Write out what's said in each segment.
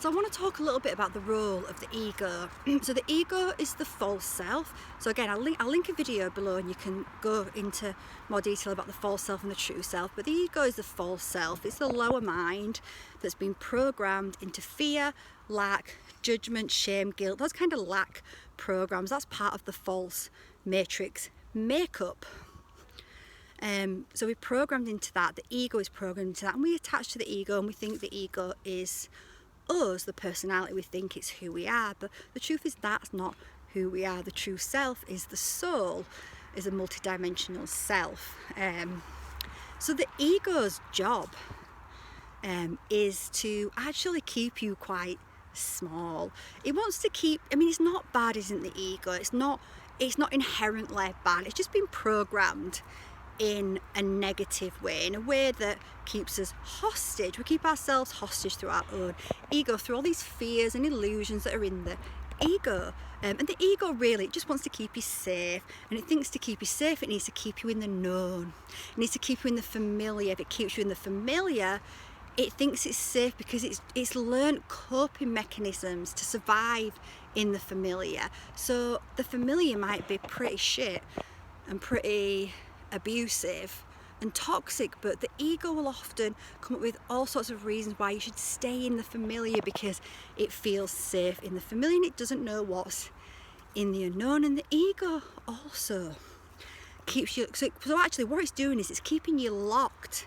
So I want to talk a little bit about the role of the ego. So the ego is the false self. So again, I'll link a video below and you can go into more detail about the false self and the true self. But the ego is the false self. It's the lower mind that's been programmed into fear, lack, judgment, shame, guilt. Those kind of lack programs. That's part of the false matrix makeup. So we're programmed into that. The ego is programmed into that, and we attach to the ego and we think the ego is us, the personality. We think it's who we are, but the truth is that's not who we are. The true self is the soul, is a multidimensional self. So the ego's job is to actually keep you quite small. It wants to keep, it's not bad, isn't the ego? It's not inherently bad. It's just been programmed in a negative way, in a way that keeps us hostage. We keep ourselves hostage through our own ego, through all these fears and illusions that are in the ego. And the ego really just wants to keep you safe, and it thinks to keep you safe it needs to keep you in the known. It needs to keep you in the familiar. If it keeps you in the familiar, it thinks it's safe because it's learned coping mechanisms to survive in the familiar. So the familiar might be pretty shit and pretty abusive and toxic, but the ego will often come up with all sorts of reasons why you should stay in the familiar, because it feels safe in the familiar and it doesn't know what's in the unknown. And the ego also keeps you, so actually what it's doing is it's keeping you locked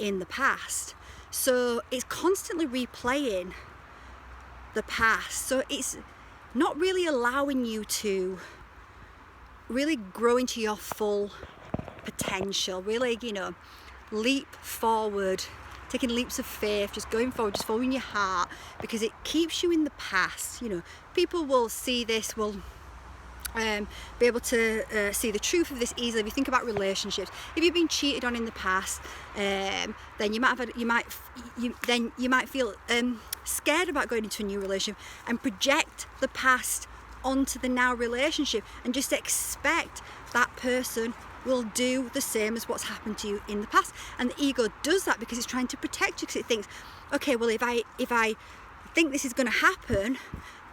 in the past. So it's constantly replaying the past, so it's not really allowing you to really grow into your full potential, really, leap forward, taking leaps of faith, just going forward, just following your heart, because it keeps you in the past. People will see this, will be able to see the truth of this easily. If you think about relationships, if you've been cheated on in the past, then you might feel scared about going into a new relationship and project the past onto the now relationship and just expect that person will do the same as what's happened to you in the past. And the ego does that because it's trying to protect you, because it thinks, okay, well, if I think this is going to happen,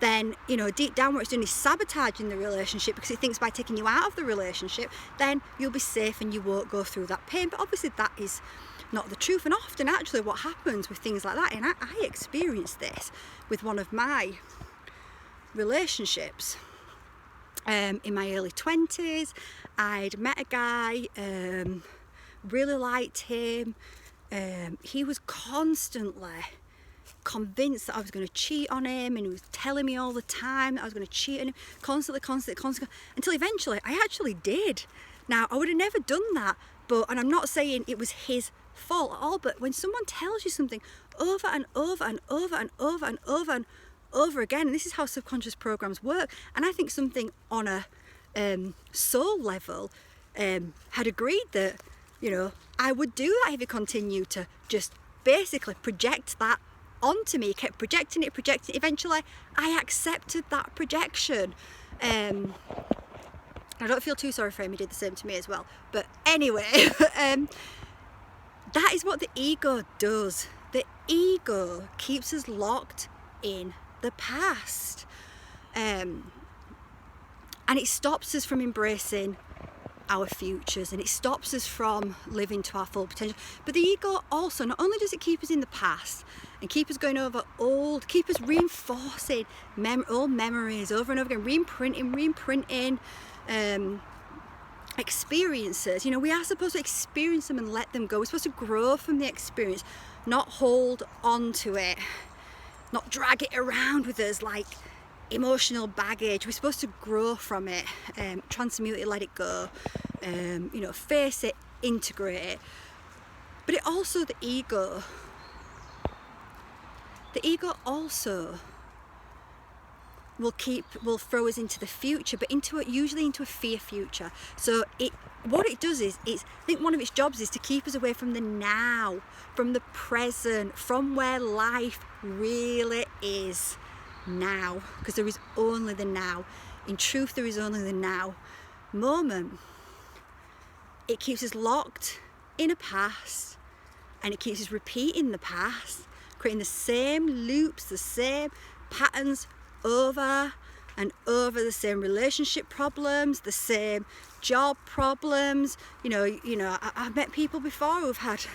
then deep down what it's doing is sabotaging the relationship, because it thinks by taking you out of the relationship then you'll be safe and you won't go through that pain. But obviously that is not the truth. And often actually what happens with things like that, and I experienced this with one of my relationships in my early 20s. I'd met a guy, really liked him. He was constantly convinced that I was going to cheat on him, and he was telling me all the time that I was going to cheat on him, constantly, until eventually I actually did. Now, I would have never done that, and I'm not saying it was his fault at all, but when someone tells you something over and over and over and over and over and over again, and this is how subconscious programs work, and I think something on a soul level had agreed that I would do that if he continued to just basically project that onto me. He kept projecting it. Eventually I accepted that projection. I don't feel too sorry for him, he did the same to me as well. But anyway, that is what the ego does. The ego keeps us locked in the past, and it stops us from embracing our futures, and it stops us from living to our full potential. But the ego also, not only does it keep us in the past and keep us going over keep us reinforcing old memories over and over again, reimprinting experiences. We are supposed to experience them and let them go. We're supposed to grow from the experience, not hold on to it, not drag it around with us like emotional baggage. We're supposed to grow from it, transmute it, let it go, face it, integrate it. But it also, the ego also will throw us into the future, but usually into a fear future. So what it does is, I think one of its jobs is to keep us away from the now, from the present, from where life really is now, because there is only the now. In truth, there is only the now moment. It keeps us locked in a past, and it keeps us repeating the past, creating the same loops, the same patterns over and over, the same relationship problems, the same job problems. I've met people before who've had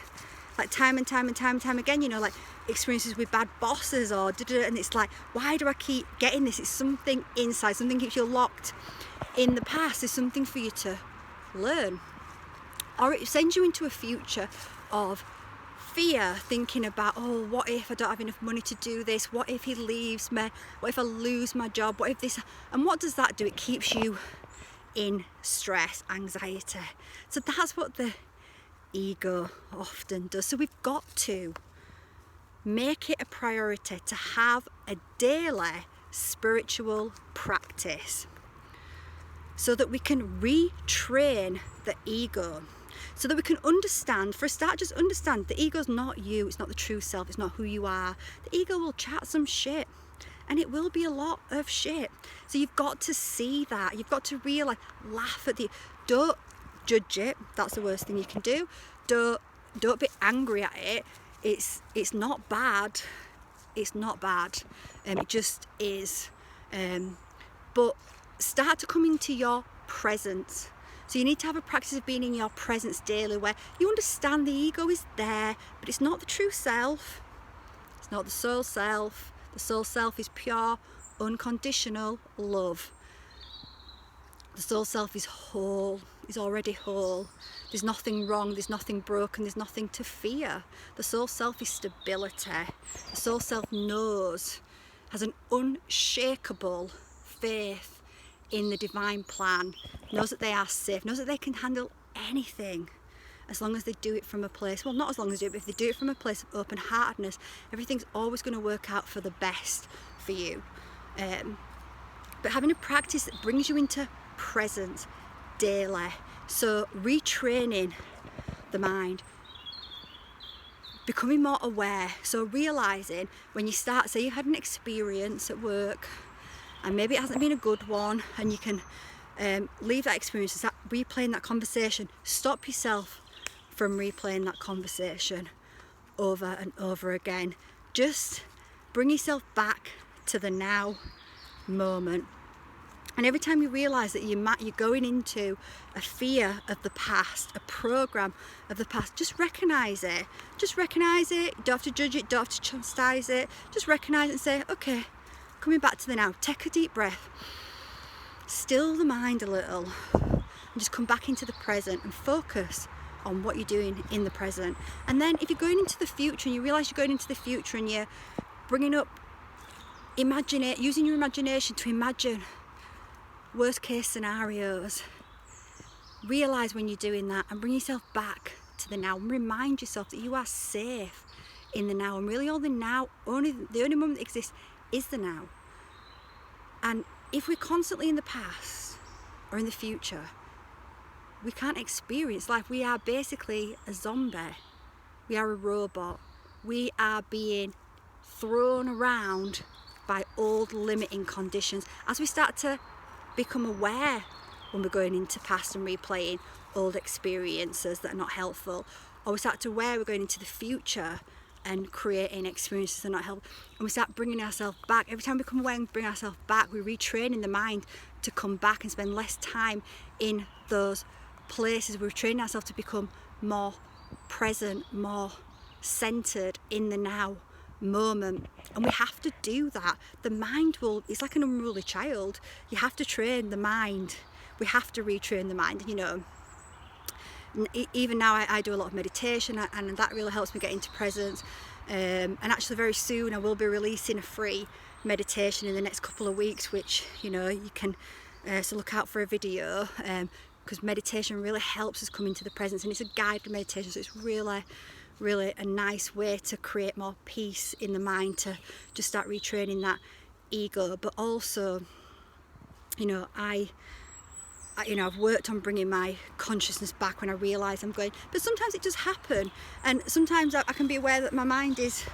like time and time again, like experiences with bad bosses or and it's like, why do I keep getting this? It's something inside, something keeps you locked in the past. There's something for you to learn, or it sends you into a future of fear, thinking about, oh, what if I don't have enough money to do this? What if he leaves me? What if I lose my job? What if this? And what does that do? It keeps you in stress, anxiety. So that's what the ego often does. So we've got to make it a priority to have a daily spiritual practice so that we can retrain the ego, so that we can understand, for a start, just understand the ego's not you, it's not the true self, it's not who you are. The ego will chat some shit, and it will be a lot of shit. So you've got to see that, you've got to realise, laugh at don't judge it, that's the worst thing you can do. Don't be angry at it. It's not bad. It's not bad. It just is. But start to come into your presence. So you need to have a practice of being in your presence daily, where you understand the ego is there, but it's not the true self. It's not the soul self. The soul self is pure, unconditional love. The soul self is whole, is already whole. There's nothing wrong, there's nothing broken, there's nothing to fear. The soul self is stability. The soul self has an unshakable faith in the divine plan, knows that they are safe, knows that they can handle anything as long as they do it from a place, well, not as long as they do it, but if they do it from a place of open-heartedness, everything's always going to work out for the best for you. But having a practice that brings you into presence daily, so retraining the mind, becoming more aware, so realising when you start, say you had an experience at work and maybe it hasn't been a good one, and you can leave that experience and start replaying that conversation. Stop yourself from replaying that conversation over and over again. Just bring yourself back to the now moment. And every time you realise that you're going into a fear of the past, a program of the past, just recognise it. Just recognise it. You don't have to judge it, don't have to chastise it. Just recognise it and say, okay, coming back to the now. Take a deep breath. Still the mind a little. And just come back into the present and focus on what you're doing in the present. And then if you're going into the future and you realise you're going into the future and you're bringing up, imagine it, using your imagination to imagine worst case scenarios, realise when you're doing that and bring yourself back to the now and remind yourself that you are safe in the now, and really all the now, the only moment that exists is the now. And if we're constantly in the past or in the future, we can't experience life. We are basically a zombie. We are a robot. We are being thrown around by old limiting conditions. As we start to become aware when we're going into past and replaying old experiences that are not helpful, or we start to aware we're going into the future and creating experiences that are not helpful, and we start bringing ourselves back. Every time we become aware and bring ourselves back, we're retraining the mind to come back and spend less time in those places. We're training ourselves to become more present, more centered in the now moment. And we have to do that. The mind it's like an unruly child. You have to train the mind. We have to retrain the mind. Even now I do a lot of meditation, and that really helps me get into presence. And actually very soon I will be releasing a free meditation in the next couple of weeks, which you can so look out for a video, because meditation really helps us come into the presence, and it's a guided meditation, so it's really a nice way to create more peace in the mind, to just start retraining that ego. But also, I've worked on bringing my consciousness back when I realise I'm going, but sometimes it does happen, and sometimes I can be aware that my mind is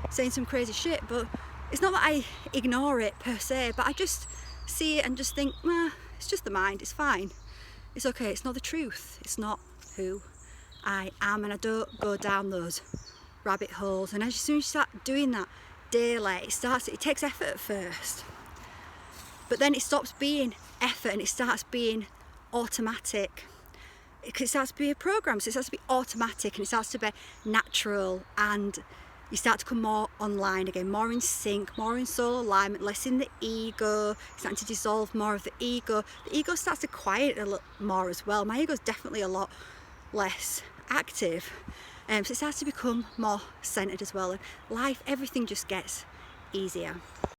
saying some crazy shit, but it's not that I ignore it per se, but I just see it and just think, it's just the mind, it's fine, it's okay, it's not the truth, it's not who I am, and I don't go down those rabbit holes. And as soon as you start doing that daily, it takes effort at first, but then it stops being effort and it starts being automatic. It starts to be a program, so it starts to be automatic and it starts to be natural, and you start to come more online again, more in sync, more in soul alignment, less in the ego, starting to dissolve more of the ego. The ego starts to quiet a little more as well. My ego is definitely a lot less active, so it starts to become more centered as well, and life, everything just gets easier.